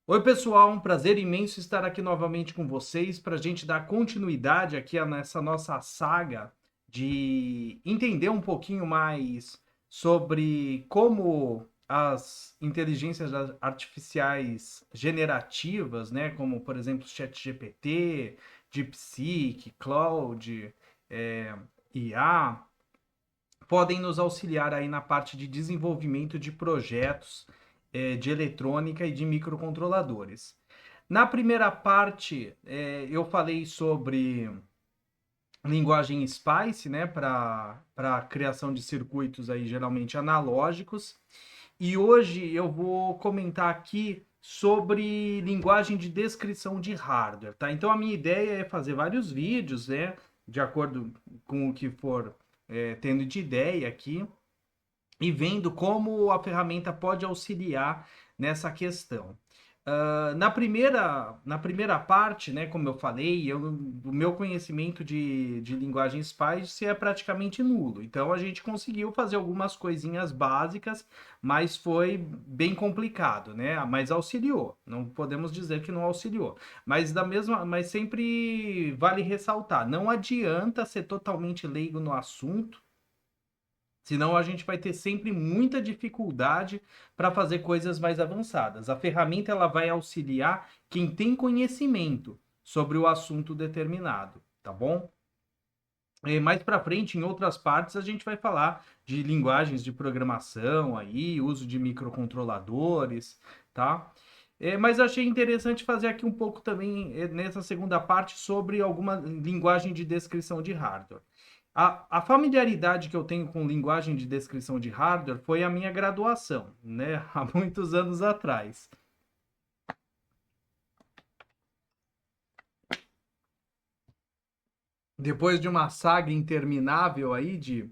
Oi, pessoal, um prazer imenso estar aqui novamente com vocês para a gente dar continuidade aqui nessa nossa saga de entender um pouquinho mais sobre como as inteligências artificiais generativas, né, como por exemplo ChatGPT, DeepSeek, Claude, IA, podem nos auxiliar aí na parte de desenvolvimento de projetos de eletrônica e de microcontroladores. Na primeira parte, eu falei sobre linguagem SPICE, né, para a criação de circuitos aí geralmente analógicos. E hoje eu vou comentar aqui sobre linguagem de descrição de hardware, tá? Então a minha ideia é fazer vários vídeos, né, de acordo com o que for tendo de ideia aqui e vendo como a ferramenta pode auxiliar nessa questão. Na primeira parte, né, como eu falei, o meu conhecimento de linguagem Spice é praticamente nulo. Então a gente conseguiu fazer algumas coisinhas básicas, mas foi bem complicado, né? Mas auxiliou. Não podemos dizer que não auxiliou. Mas sempre vale ressaltar, não adianta ser totalmente leigo no assunto. Senão a gente vai ter sempre muita dificuldade para fazer coisas mais avançadas. A ferramenta ela vai auxiliar quem tem conhecimento sobre o assunto determinado, tá bom? E mais para frente, em outras partes, a gente vai falar de linguagens de programação aí, uso de microcontroladores, tá? Mas achei interessante fazer aqui um pouco também nessa segunda parte sobre alguma linguagem de descrição de hardware. A familiaridade que eu tenho com linguagem de descrição de hardware foi a minha graduação, né? Há muitos anos atrás. Depois de uma saga interminável aí de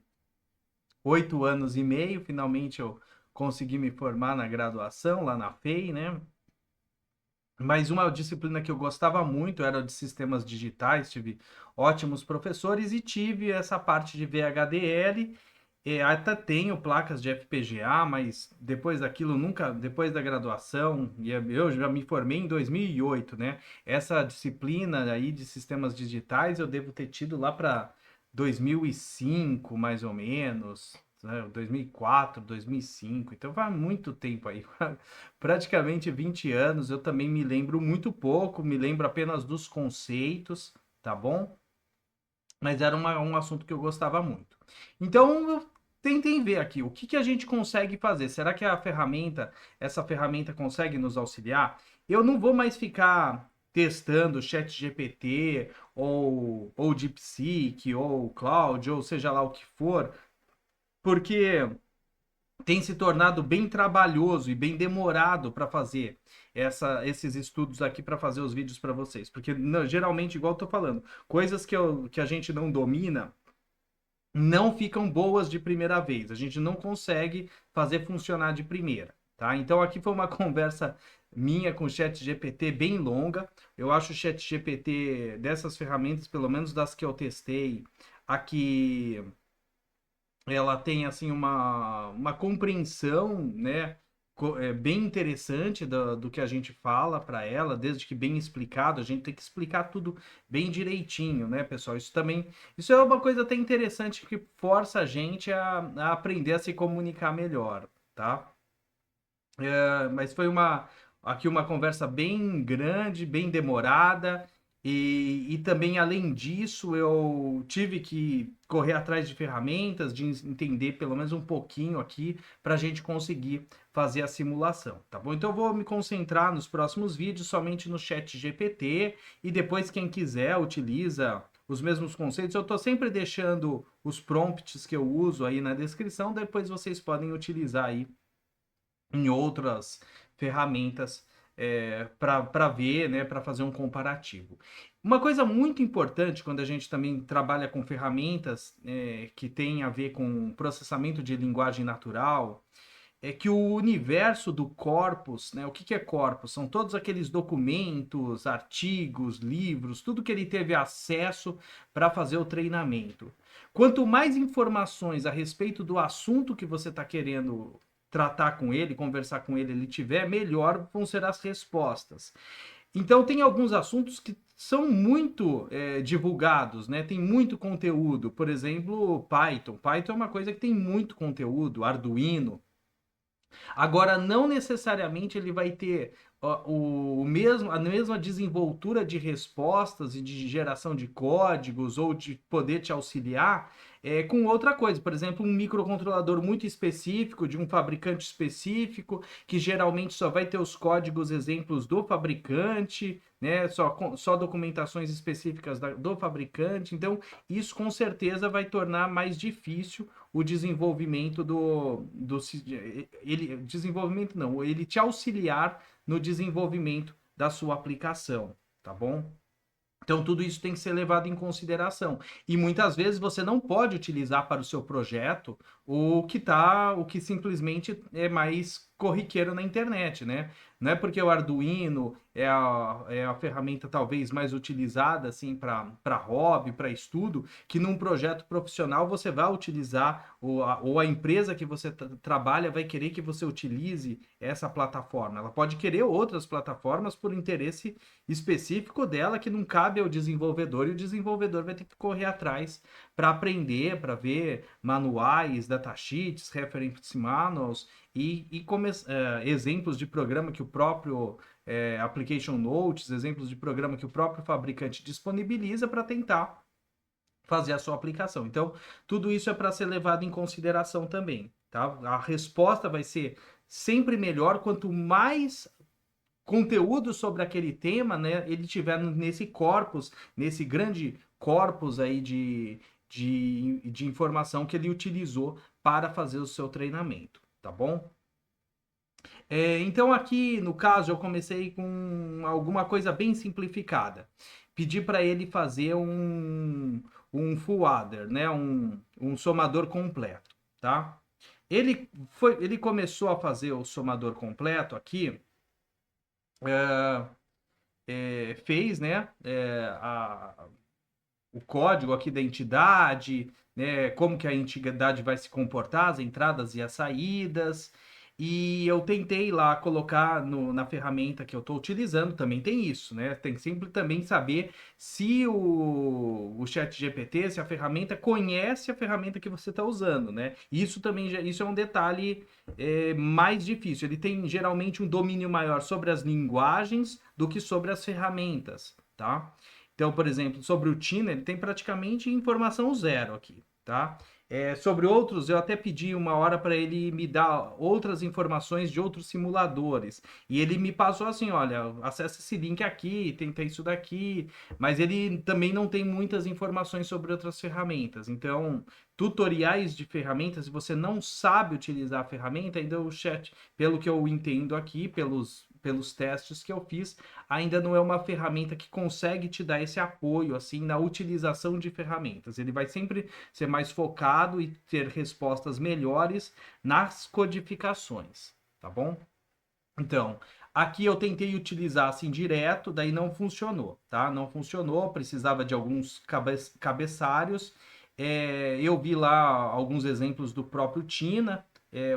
8 anos e meio, finalmente eu consegui me formar na graduação lá na FEI, né? Mas uma disciplina que eu gostava muito era de sistemas digitais, tive ótimos professores e tive essa parte de VHDL. Até tenho placas de FPGA, mas depois daquilo nunca, depois da graduação, e eu já me formei em 2008, né? Essa disciplina aí de sistemas digitais eu devo ter tido lá para 2005, mais ou menos, né? 2004, 2005. Então faz muito tempo aí, praticamente 20 anos. Eu também me lembro muito pouco, me lembro apenas dos conceitos, tá bom? Mas era um assunto que eu gostava muito. Então, eu tentem ver aqui o que a gente consegue fazer. Será que essa ferramenta consegue nos auxiliar? Eu não vou mais ficar testando o ChatGPT ou DeepSeek ou Claude ou seja lá o que for, porque tem se tornado bem trabalhoso e bem demorado para fazer esses estudos aqui para fazer os vídeos para vocês. Porque não, geralmente, igual eu tô falando, coisas que a gente não domina não ficam boas de primeira vez. A gente não consegue fazer funcionar de primeira, tá? Então aqui foi uma conversa minha com o ChatGPT bem longa. Eu acho o ChatGPT dessas ferramentas, pelo menos das que eu testei, aqui ela tem assim uma compreensão, né, bem interessante do que a gente fala para ela, desde que bem explicado, a gente tem que explicar tudo bem direitinho, né, pessoal? Isso é uma coisa até interessante que força a gente a aprender a se comunicar melhor, tá? Mas foi aqui uma conversa bem grande, bem demorada, e também, além disso, eu tive que correr atrás de ferramentas, de entender pelo menos um pouquinho aqui, para a gente conseguir fazer a simulação, tá bom? Então, eu vou me concentrar nos próximos vídeos somente no chat GPT, e depois, quem quiser, utiliza os mesmos conceitos. Eu estou sempre deixando os prompts que eu uso aí na descrição, depois vocês podem utilizar aí em outras ferramentas para ver, né, para fazer um comparativo. Uma coisa muito importante quando a gente também trabalha com ferramentas que tem a ver com processamento de linguagem natural é que o universo do corpus, né, o que é corpus? São todos aqueles documentos, artigos, livros, tudo que ele teve acesso para fazer o treinamento. Quanto mais informações a respeito do assunto que você está querendo tratar com ele, conversar com ele, ele tiver, melhor vão ser as respostas. Então, tem alguns assuntos que são muito divulgados, né? Tem muito conteúdo. Por exemplo, Python. Python é uma coisa que tem muito conteúdo, Arduino. Agora, não necessariamente ele vai ter a mesma desenvoltura de respostas e de geração de códigos ou de poder te auxiliar com outra coisa. Por exemplo, um microcontrolador muito específico, de um fabricante específico, que geralmente só vai ter os códigos exemplos do fabricante, né? Só documentações específicas do fabricante. Então, isso com certeza vai tornar mais difícil o desenvolvimento desenvolvimento não, ele te auxiliar no desenvolvimento da sua aplicação, tá bom? Então, tudo isso tem que ser levado em consideração. E muitas vezes você não pode utilizar para o seu projeto o que simplesmente é mais corriqueiro na internet, né? Não é porque o Arduino é a ferramenta talvez mais utilizada assim para hobby, para estudo, que num projeto profissional você vai utilizar, ou a empresa que você trabalha vai querer que você utilize essa plataforma. Ela pode querer outras plataformas por interesse específico dela que não cabe ao desenvolvedor, e o desenvolvedor vai ter que correr atrás para aprender, para ver manuais, datasheets, reference manuals exemplos de programa que o próprio Application Notes, exemplos de programa que o próprio fabricante disponibiliza para tentar fazer a sua aplicação. Então, tudo isso é para ser levado em consideração também, tá? A resposta vai ser sempre melhor quanto mais conteúdo sobre aquele tema, né, ele tiver nesse corpus, nesse grande corpus aí de informação que ele utilizou para fazer o seu treinamento, tá bom? Então aqui, no caso, eu comecei com alguma coisa bem simplificada. Pedi para ele fazer um full adder, né, um somador completo, tá? Ele começou a fazer o somador completo aqui, fez, né, o código aqui da entidade, né, como que a entidade vai se comportar, as entradas e as saídas. E eu tentei lá colocar na ferramenta que eu estou utilizando, também tem isso, né? Tem sempre também saber se o ChatGPT, se a ferramenta conhece a ferramenta que você está usando, né? Isso também isso é um detalhe mais difícil. Ele tem geralmente um domínio maior sobre as linguagens do que sobre as ferramentas, tá? Então, por exemplo, sobre o Tina, ele tem praticamente informação zero aqui, tá? Sobre outros, eu até pedi uma hora para ele me dar outras informações de outros simuladores. E ele me passou assim: olha, acessa esse link aqui, tenta isso daqui. Mas ele também não tem muitas informações sobre outras ferramentas. Então, tutoriais de ferramentas, se você não sabe utilizar a ferramenta, ainda o chat, pelo que eu entendo aqui, pelos testes que eu fiz, ainda não é uma ferramenta que consegue te dar esse apoio assim na utilização de ferramentas. Ele vai sempre ser mais focado e ter respostas melhores nas codificações, tá bom? Então, aqui eu tentei utilizar assim direto, daí não funcionou, tá? Não funcionou, precisava de alguns cabeçalhos. Eu vi lá alguns exemplos do próprio Tina.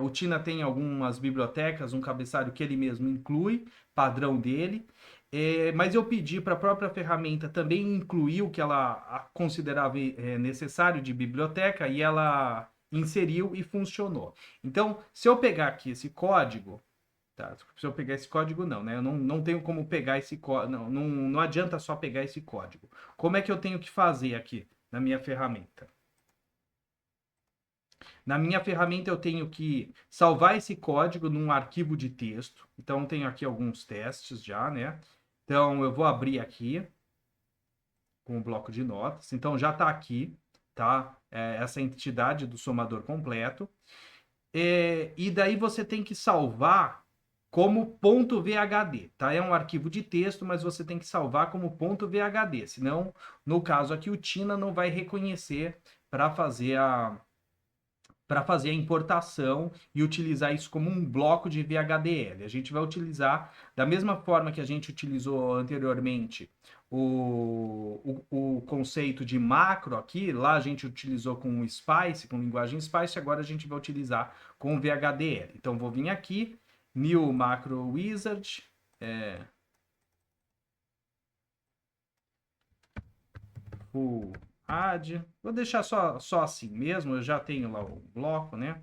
O Tina tem algumas bibliotecas, um cabeçalho que ele mesmo inclui, padrão dele. Mas eu pedi para a própria ferramenta também incluir o que ela considerava necessário de biblioteca e ela inseriu e funcionou. Então, se eu pegar aqui esse código, tá, se eu pegar esse código não, né? Eu não tenho como pegar esse código, não adianta só pegar esse código. Como é que eu tenho que fazer aqui na minha ferramenta? Na minha ferramenta eu tenho que salvar esse código num arquivo de texto. Então, tenho aqui alguns testes já, né? Então, eu vou abrir aqui com o bloco de notas. Então, já está aqui, tá? Essa entidade do somador completo. E daí você tem que salvar como .vhd, tá? É um arquivo de texto, mas você tem que salvar como .vhd, senão, no caso aqui, o Tina não vai reconhecer para fazer para fazer a importação e utilizar isso como um bloco de VHDL. A gente vai utilizar da mesma forma que a gente utilizou anteriormente o conceito de macro aqui, lá a gente utilizou com o Spice, com linguagem Spice, agora a gente vai utilizar com o VHDL. Então vou vir aqui, New Macro Wizard, full add, vou deixar só assim mesmo, eu já tenho lá o bloco, né?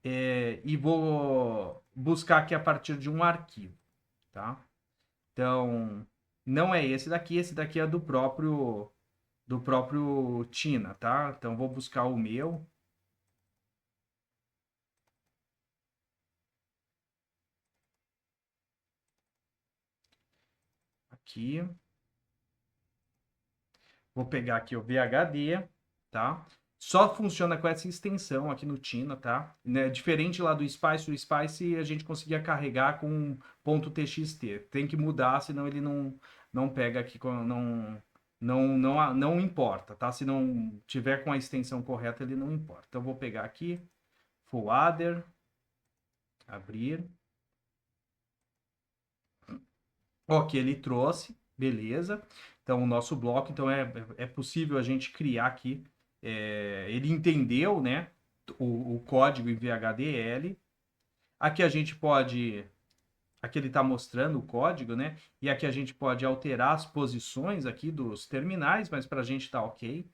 E vou buscar aqui a partir de um arquivo, tá? Então, não é esse daqui é do próprio Tina, tá? Então, vou buscar o meu. Aqui. Vou pegar aqui o VHD, tá? Só funciona com essa extensão aqui no Tina, tá? Né? Diferente lá do Spice, o Spice a gente conseguia carregar com .txt. Tem que mudar, senão ele não pega aqui, não importa, tá? Se não tiver com a extensão correta, ele não importa. Então, eu vou pegar aqui, full adder, abrir. Ok, ele trouxe, beleza. Então, o nosso bloco, então é possível a gente criar aqui. Ele entendeu, né, o código em VHDL. Aqui a gente pode, aqui ele está mostrando o código, né? E aqui a gente pode alterar as posições aqui dos terminais, mas para a gente tá ok.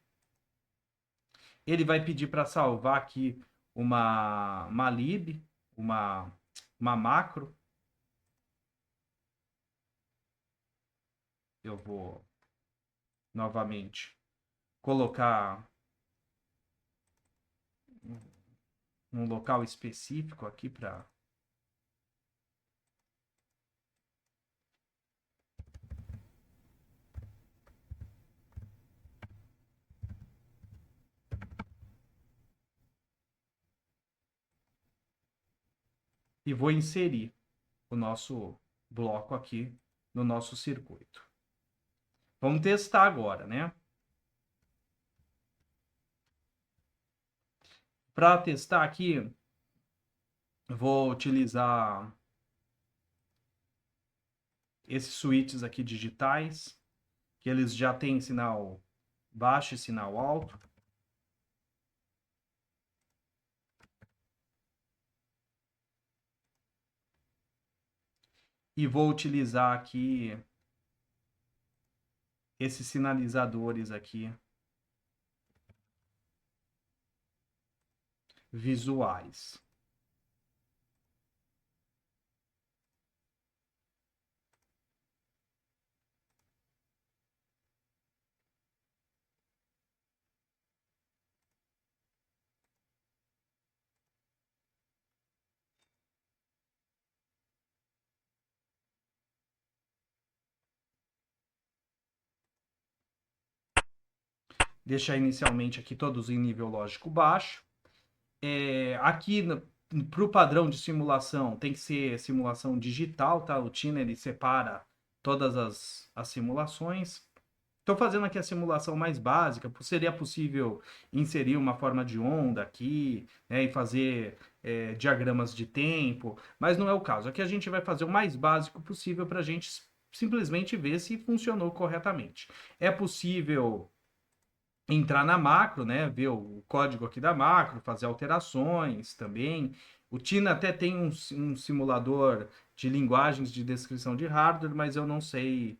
Ele vai pedir para salvar aqui uma lib, uma macro. Eu vou novamente colocar um local específico aqui para. E vou inserir o nosso bloco aqui no nosso circuito. Vamos testar agora, né? Para testar aqui, vou utilizar esses switches aqui digitais, que eles já têm sinal baixo e sinal alto. E vou utilizar aqui esses sinalizadores aqui visuais. Deixar inicialmente aqui todos em nível lógico baixo. Aqui para o padrão de simulação tem que ser simulação digital, tá? O Tina ele separa todas as simulações. Estou fazendo aqui a simulação mais básica. Seria possível inserir uma forma de onda aqui, né, e fazer diagramas de tempo, mas não é o caso. Aqui a gente vai fazer o mais básico possível para a gente simplesmente ver se funcionou corretamente. É possível entrar na macro, né, ver o código aqui da macro, fazer alterações também. O Tina até tem um simulador de linguagens de descrição de hardware, mas eu não sei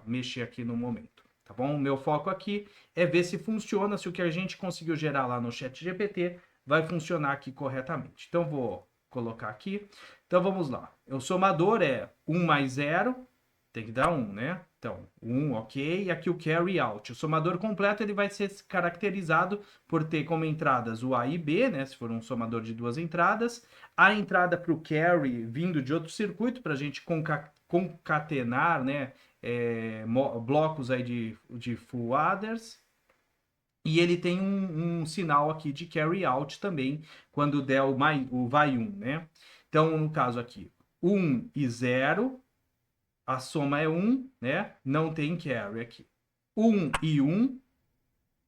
mexer aqui no momento, tá bom? O meu foco aqui é ver se funciona, se o que a gente conseguiu gerar lá no ChatGPT vai funcionar aqui corretamente. Então, vou colocar aqui. Então, vamos lá. O somador é 1 mais 0, tem que dar 1, né? Então, 1, ok. E aqui o carry out. O somador completo ele vai ser caracterizado por ter como entradas o A e B, né? Se for um somador de duas entradas. A entrada para o carry vindo de outro circuito, para a gente concatenar, né? Blocos aí de full adders. E ele tem um sinal aqui de carry out também, quando der o vai 1, né? Então, no caso aqui, 1 e 0, a soma é 1, né? Não tem carry aqui. 1 e 1,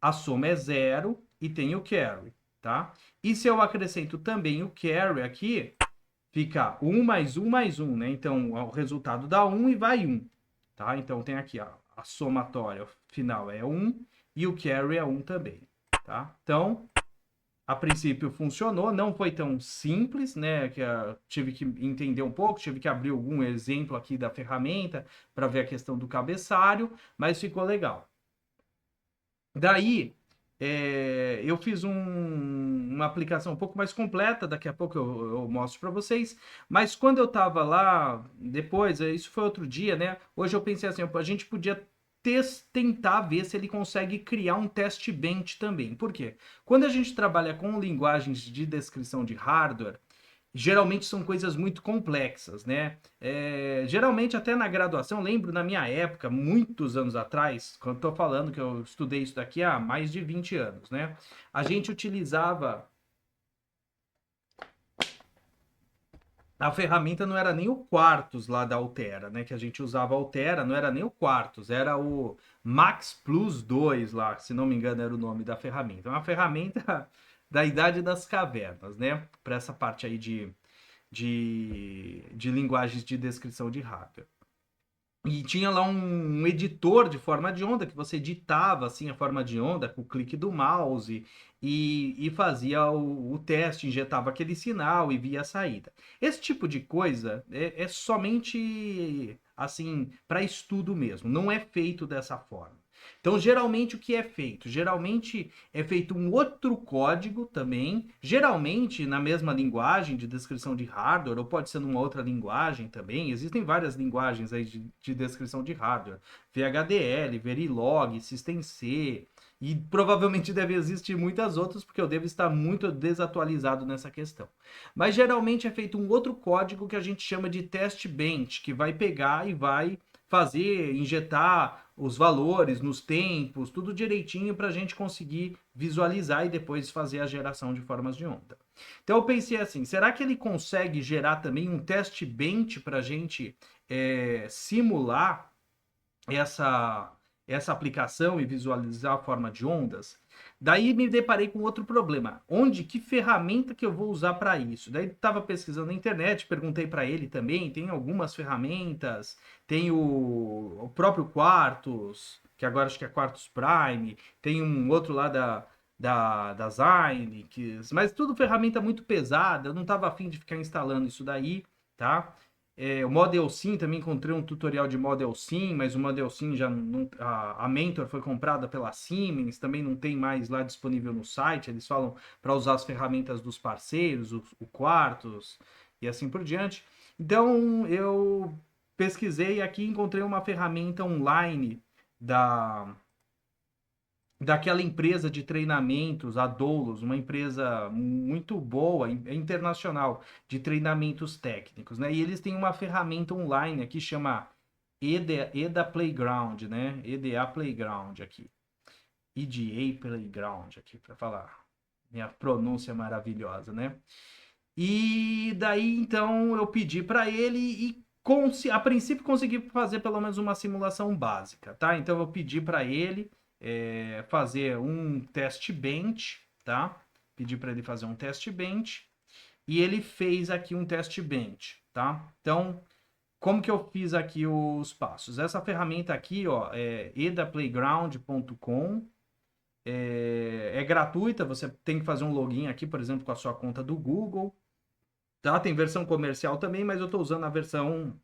a soma é 0 e tem o carry, tá? E se eu acrescento também o carry aqui, fica 1 mais 1 mais 1, né? Então, o resultado dá 1 e vai 1, tá? Então, tem aqui a somatória final é 1 e o carry é 1 também, tá? Então, a princípio funcionou, não foi tão simples, né? Que tive que entender um pouco, tive que abrir algum exemplo aqui da ferramenta para ver a questão do cabeçalho, mas ficou legal. Daí, eu fiz uma aplicação um pouco mais completa, daqui a pouco eu mostro para vocês, mas quando eu estava lá, depois, isso foi outro dia, né? Hoje eu pensei assim, a gente podia tentar ver se ele consegue criar um teste bench também. Por quê? Quando a gente trabalha com linguagens de descrição de hardware, geralmente são coisas muito complexas, né? Geralmente até na graduação, lembro na minha época, muitos anos atrás, quando estou falando que eu estudei isso daqui há mais de 20 anos, né? A gente utilizava a ferramenta, não era nem o Quartus lá da Altera, né? Que a gente usava Altera, não era nem o Quartus, era o Max Plus 2 lá, se não me engano era o nome da ferramenta. É uma ferramenta da Idade das Cavernas, né? Para essa parte aí de linguagens de descrição de hardware. E tinha lá um editor de forma de onda que você editava assim a forma de onda com o clique do mouse e fazia o teste, injetava aquele sinal e via a saída. Esse tipo de coisa é somente assim para estudo mesmo, não é feito dessa forma. Então, geralmente, o que é feito? Geralmente é feito um outro código também, geralmente na mesma linguagem de descrição de hardware, ou pode ser numa outra linguagem também. Existem várias linguagens aí de descrição de hardware: VHDL, Verilog, System-C, e provavelmente deve existir muitas outras, porque eu devo estar muito desatualizado nessa questão. Mas geralmente é feito um outro código que a gente chama de test bench, que vai pegar e vai fazer, injetar os valores nos tempos, tudo direitinho para a gente conseguir visualizar e depois fazer a geração de formas de onda. Então eu pensei assim, será que ele consegue gerar também um teste bench para a gente simular essa, essa aplicação e visualizar a forma de ondas? Daí me deparei com outro problema. Que ferramenta que eu vou usar para isso? Daí estava pesquisando na internet, perguntei para ele também, tem algumas ferramentas, tem o próprio Quartus, que agora acho que é Quartus Prime, tem um outro lá da Xilinx, mas tudo ferramenta muito pesada, eu não estava afim de ficar instalando isso daí, tá? O Model Sim, também encontrei um tutorial de Model Sim, mas o Model Sim já não, a Mentor foi comprada pela Siemens, também não tem mais lá disponível no site. Eles falam para usar as ferramentas dos parceiros, o Quartus e assim por diante. Então eu pesquisei aqui e encontrei uma ferramenta online daquela empresa de treinamentos, a Doulos, uma empresa muito boa, internacional, de treinamentos técnicos, né? E eles têm uma ferramenta online aqui, chama EDA Playground, né? EDA Playground aqui. EDA Playground aqui, para falar. Minha pronúncia maravilhosa, né? E daí, então, eu pedi para ele e a princípio consegui fazer pelo menos uma simulação básica, tá? Então eu pedi para ele fazer um teste bench, tá? Pedi para ele fazer um teste bench e ele fez aqui um teste bench, tá? Então, como que eu fiz aqui os passos? Essa ferramenta aqui, ó, é edaplayground.com, é gratuita, você tem que fazer um login aqui, por exemplo, com a sua conta do Google, tá? Tem versão comercial também, mas eu estou usando a versão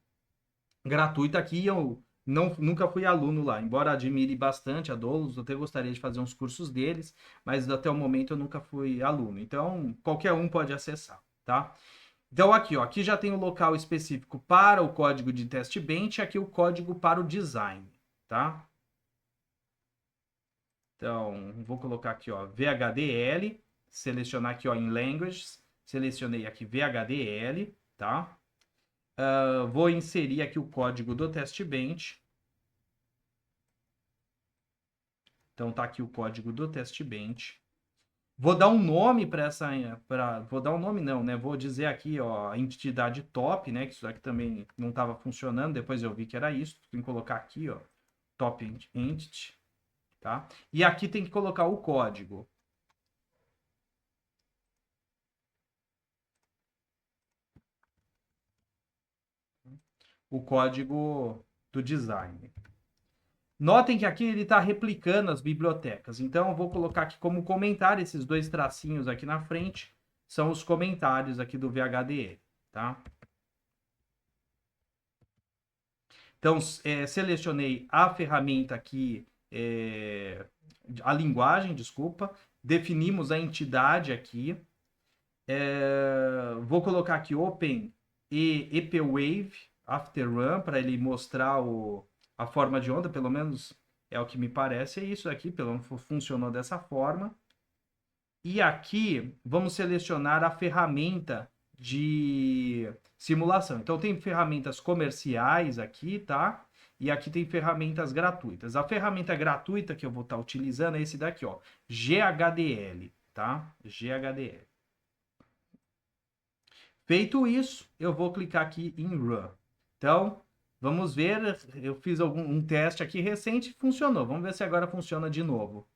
gratuita aqui. Eu nunca fui aluno lá, embora admire bastante a Doulos, eu até gostaria de fazer uns cursos deles, mas até o momento eu nunca fui aluno. Então, qualquer um pode acessar, tá? Então, aqui, ó, aqui já tem o local específico para o código de teste bench, aqui o código para o design, tá? Então, vou colocar aqui, ó, VHDL, selecionar aqui, ó, em Languages, selecionei aqui VHDL, tá? Vou inserir aqui o código do teste bench. Então tá aqui o código do teste bench. Vou dar um nome para vou dar um nome não, né? Vou dizer aqui, ó, a entidade top, né? Que isso aqui também não estava funcionando. Depois eu vi que era isso. Tem que colocar aqui, ó, top entity, tá? E aqui tem que colocar o código. o código do design. Notem que aqui ele está replicando as bibliotecas. Então, eu vou colocar aqui como comentário esses dois tracinhos aqui na frente. São os comentários aqui do VHDL, tá? Então, selecionei a ferramenta aqui, a linguagem, desculpa. Definimos a entidade aqui. Vou colocar aqui Open e EPWave After Run para ele mostrar a forma de onda, pelo menos é o que me parece, é isso aqui, pelo menos funcionou dessa forma. E aqui vamos selecionar a ferramenta de simulação. Então tem ferramentas comerciais aqui, tá? E aqui tem ferramentas gratuitas. A ferramenta gratuita que eu vou estar utilizando é esse daqui, ó, GHDL, tá? GHDL. Feito isso, eu vou clicar aqui em Run. Então, vamos ver, eu fiz um teste aqui recente e funcionou. Vamos ver se agora funciona de novo.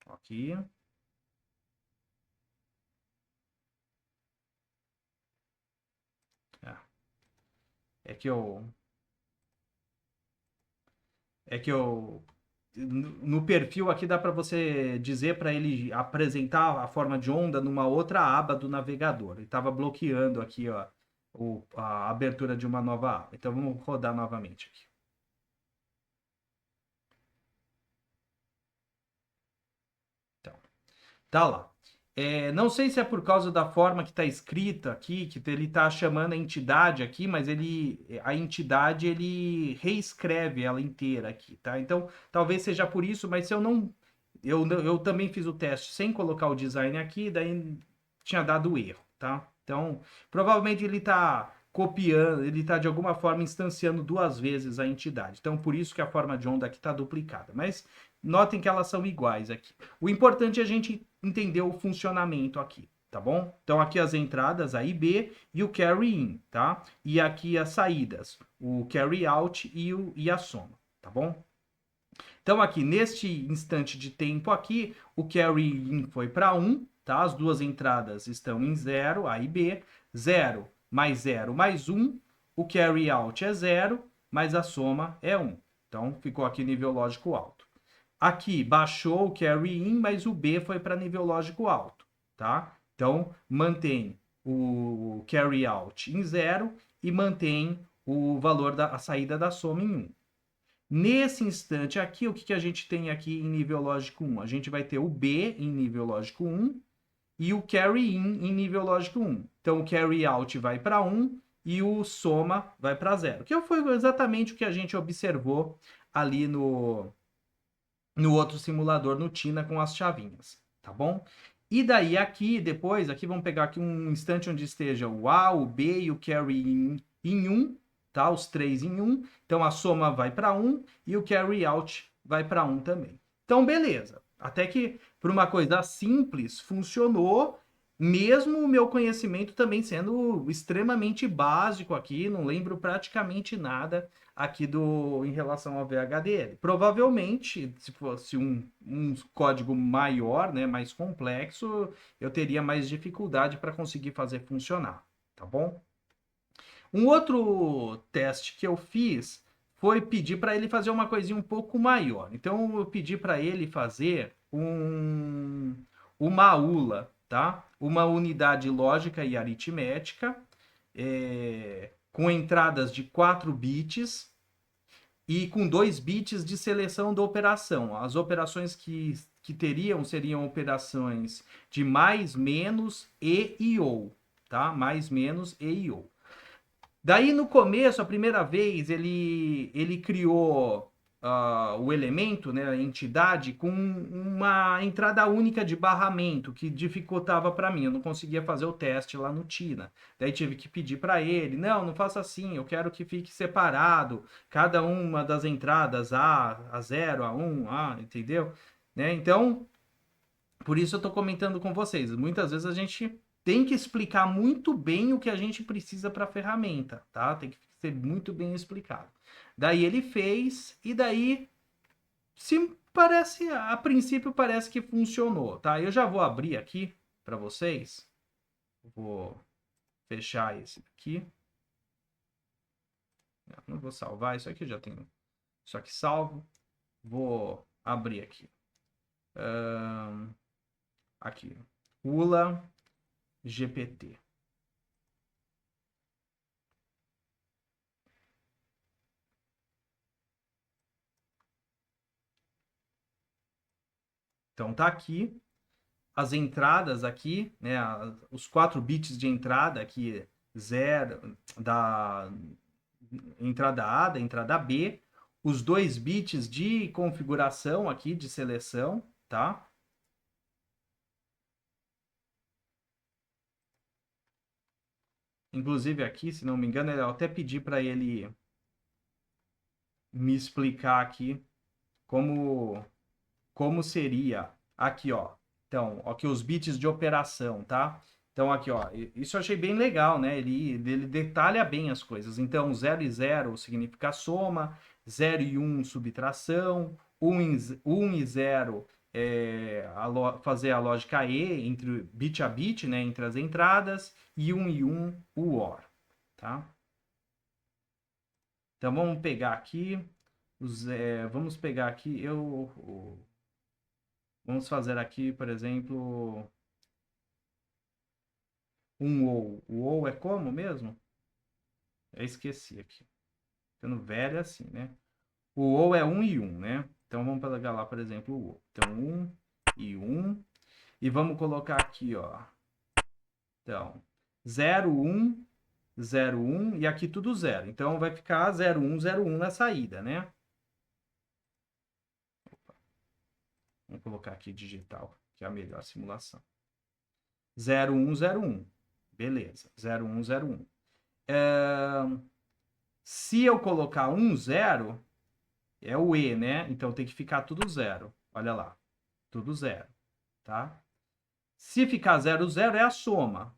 Aqui. É que eu... É que eu... No perfil aqui dá para você dizer para ele apresentar a forma de onda numa outra aba do navegador. Ele estava bloqueando aqui, ó, a abertura de uma nova aba. Então vamos rodar novamente aqui. Então, tá lá. Não sei se é por causa da forma que está escrita aqui, que ele está chamando a entidade aqui, mas a entidade ele reescreve ela inteira aqui, tá? Então, talvez seja por isso, mas se eu não. Eu também fiz o teste sem colocar o design aqui, daí tinha dado erro, tá? Então, provavelmente ele está copiando, ele está de alguma forma instanciando duas vezes a entidade. Então, por isso que a forma de onda aqui está duplicada. Mas notem que elas são iguais aqui. O importante é a gente entender o funcionamento aqui, tá bom? Então aqui as entradas, A e B, e o carry in, tá? E aqui as saídas, o carry out e a soma, tá bom? Então aqui, neste instante de tempo aqui, o carry in foi para 1, tá? As duas entradas estão em 0, A e B, 0 mais 1, o carry out é 0, mas a soma é 1. Então ficou aqui nível lógico alto. Aqui baixou o carry in, mas o B foi para nível lógico alto, tá? Então mantém o carry out em 0 e mantém o valor da saída da soma em 1. Nesse instante aqui, o que a gente tem aqui em nível lógico 1? A gente vai ter o B em nível lógico 1 e o carry in em nível lógico 1. Então o carry out vai para 1 e o soma vai para 0. Que foi exatamente o que a gente observou ali no outro simulador no Tina com as chavinhas, tá bom? E daí aqui, depois, aqui vamos pegar aqui um instante onde esteja o A, o B e o carry em 1, tá? Os três em 1. Então a soma vai para 1 e o carry out vai para 1 também. Então, beleza. Até que, por uma coisa simples, funcionou, mesmo o meu conhecimento também sendo extremamente básico aqui, não lembro praticamente nada aqui em relação ao VHDL. Provavelmente, se fosse um código maior, né, mais complexo, eu teria mais dificuldade para conseguir fazer funcionar, tá bom? Um outro teste que eu fiz foi pedir para ele fazer uma coisinha um pouco maior. Então eu pedi para ele fazer uma ULA, tá? Uma unidade lógica e aritmética, com entradas de 4 bits e com 2 bits de seleção da operação. As operações que seriam operações de mais, menos e ou, tá? Mais, menos e ou. Daí no começo, a primeira vez, ele criou o elemento, né, a entidade, com uma entrada única de barramento, que dificultava para mim. Eu não conseguia fazer o teste lá no Tina. Daí tive que pedir para ele, não faça assim, eu quero que fique separado, cada uma das entradas, a 0, A1, entendeu? Né? Então, por isso eu estou comentando com vocês. Muitas vezes a gente tem que explicar muito bem o que a gente precisa para a ferramenta, tá? Tem que ser muito bem explicado. Daí ele fez e daí a princípio parece que funcionou, tá? Eu já vou abrir aqui para vocês. Vou fechar esse aqui. Não vou salvar isso aqui, já tenho isso aqui salvo. Vou abrir aqui. Aqui. Pula GPT. Então tá aqui as entradas aqui, né, os 4 bits de entrada aqui, zero da entrada A, da entrada B, os 2 bits de configuração aqui, de seleção, tá? Inclusive aqui, se não me engano, eu até pedi para ele me explicar aqui como seria aqui, ó. Então, aqui os bits de operação, tá? Então, aqui, ó, isso eu achei bem legal, né? Ele detalha bem as coisas. Então, 0 e 0 significa soma, 0 e 1 subtração, 1 e 0 fazer a lógica E entre bit a bit, né? Entre as entradas, e 1 e 1 o OR, tá? Então, vamos pegar aqui, vamos pegar aqui, vamos fazer aqui, por exemplo, um ou. O ou é como mesmo? Eu esqueci aqui. Ficando velho é assim, né? O ou é 1 e 1, né? Então vamos pegar lá, por exemplo, o ou. Então 1 e 1. E vamos colocar aqui, ó. Então, 0, 1, 0, 1 e aqui tudo 0. Então vai ficar 0, 1, 0, 1 na saída, né? Vamos colocar aqui digital, que é a melhor simulação. 0, 1, 0, 1. Beleza. 0, 1, 0, 1. Se eu colocar 1, 0, é o E, né? Então tem que ficar tudo 0. Olha lá. Tudo 0, tá? Se ficar 0, 0 é a soma.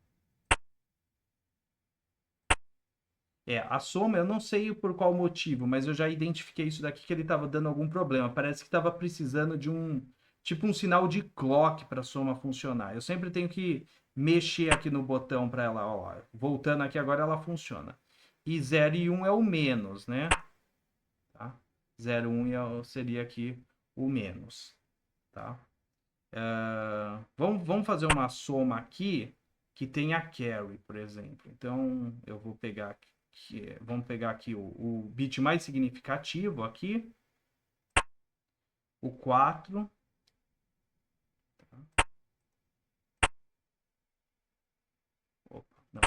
A soma eu não sei por qual motivo, mas eu já identifiquei isso daqui que ele estava dando algum problema. Parece que estava precisando de tipo um sinal de clock para a soma funcionar. Eu sempre tenho que mexer aqui no botão para ela, ó, voltando aqui agora ela funciona. E 0 e 1 é o menos, né? Tá? 0, 1 seria aqui o menos, tá? Vamos fazer uma soma aqui que tenha carry, por exemplo. Então, eu vou pegar aqui, vamos pegar aqui o bit mais significativo aqui, o 4. Opa, não,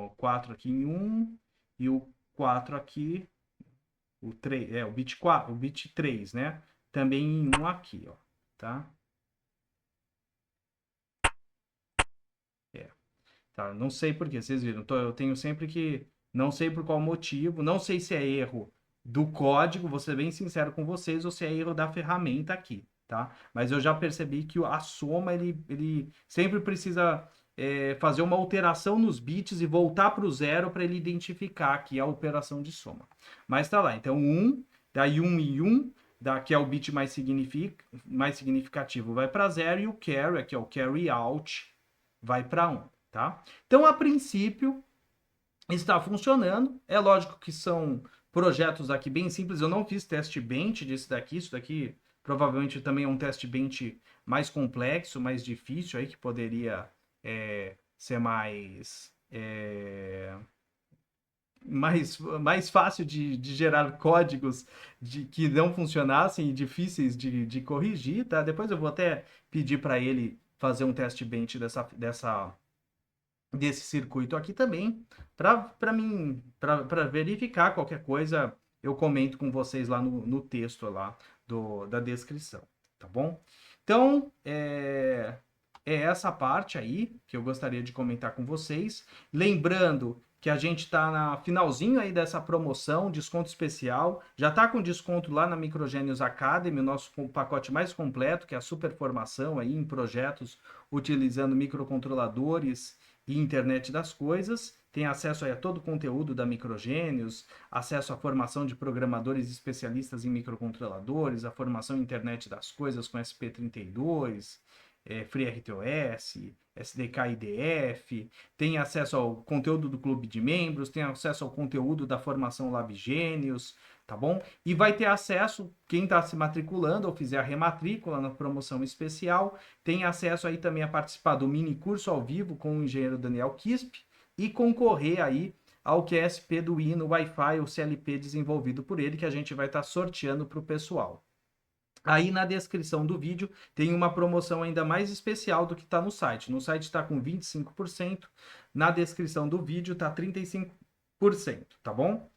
o 4 aqui em 1 e o 4 aqui, o 3, o bit 4, o bit 3, né? Também em 1 aqui, ó, tá? Tá? Não sei por quê, vocês viram. Eu tenho sempre que. Não sei por qual motivo, não sei se é erro do código, vou ser bem sincero com vocês, ou se é erro da ferramenta aqui, tá? Mas eu já percebi que a soma, ele sempre precisa fazer uma alteração nos bits e voltar para o zero para ele identificar aqui a operação de soma. Mas tá lá, então 1, daí 1 e 1, que é o bit mais significativo, vai para 0, e o carry, aqui é o carry out, vai para 1. Tá? Então, a princípio, está funcionando. É lógico que são projetos aqui bem simples. Eu não fiz teste bench disso daqui. Isso daqui provavelmente também é um teste bench mais complexo, mais difícil, aí que poderia ser mais fácil de gerar códigos que não funcionassem e difíceis de corrigir, tá? Depois eu vou até pedir para ele fazer um teste bench desse circuito aqui também, para verificar qualquer coisa, eu comento com vocês lá no texto lá da descrição, tá bom? Então, é essa parte aí que eu gostaria de comentar com vocês. Lembrando que a gente está na finalzinho aí dessa promoção, desconto especial. Já está com desconto lá na Microgenius Academy, o nosso pacote mais completo, que é a super formação aí em projetos utilizando microcontroladores e internet das coisas. Tem acesso aí a todo o conteúdo da Microgenius, acesso à formação de programadores especialistas em microcontroladores, a formação em internet das coisas com SP32, FreeRTOS, SDK IDF, tem acesso ao conteúdo do clube de membros, tem acesso ao conteúdo da formação LabGênios, tá bom? E vai ter acesso, quem está se matriculando ou fizer a rematrícula na promoção especial, tem acesso aí também a participar do mini curso ao vivo com o engenheiro Daniel Kisp e concorrer aí ao QSP do Hino Wi-Fi, o CLP desenvolvido por ele, que a gente vai estar sorteando para o pessoal. Aí na descrição do vídeo tem uma promoção ainda mais especial do que está no site. No site está com 25%, na descrição do vídeo está 35%, tá bom?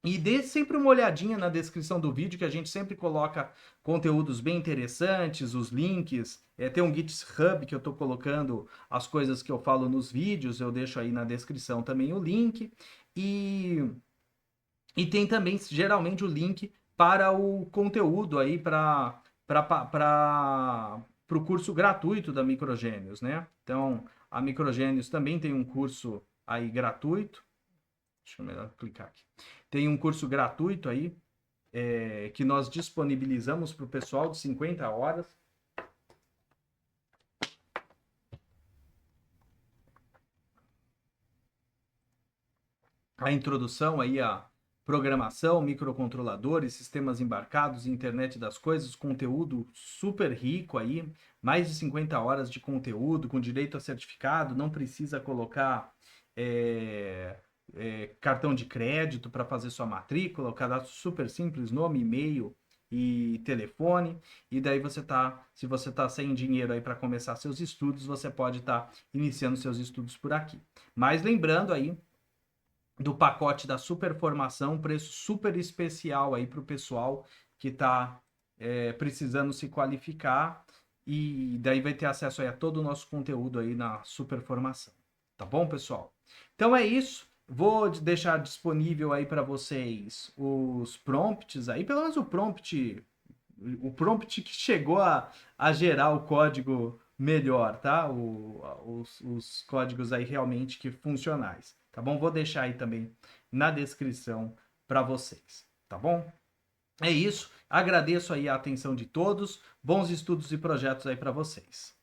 E dê sempre uma olhadinha na descrição do vídeo, que a gente sempre coloca conteúdos bem interessantes, os links. Tem um GitHub que eu estou colocando as coisas que eu falo nos vídeos, eu deixo aí na descrição também o link. E tem também, geralmente, o link para o conteúdo aí para o curso gratuito da Microgênios, né? Então, a Microgênios também tem um curso aí gratuito. Deixa eu melhor clicar aqui. Tem um curso gratuito aí, que nós disponibilizamos para o pessoal de 50 horas. A introdução aí a programação, microcontroladores, sistemas embarcados, internet das coisas, conteúdo super rico aí, mais de 50 horas de conteúdo, com direito a certificado, não precisa colocar cartão de crédito para fazer sua matrícula, o cadastro super simples, nome, e-mail e telefone, e daí se você tá sem dinheiro aí para começar seus estudos, você pode estar iniciando seus estudos por aqui. Mas lembrando aí do pacote da super formação, preço super especial aí para o pessoal que está precisando se qualificar, e daí vai ter acesso aí a todo o nosso conteúdo aí na super formação. Tá bom, pessoal? Então é isso. Vou deixar disponível aí para vocês os prompts aí, pelo menos o prompt que chegou a gerar o código melhor, tá? Os códigos aí realmente que funcionais, tá bom? Vou deixar aí também na descrição para vocês, tá bom? É isso. Agradeço aí a atenção de todos. Bons estudos e projetos aí para vocês.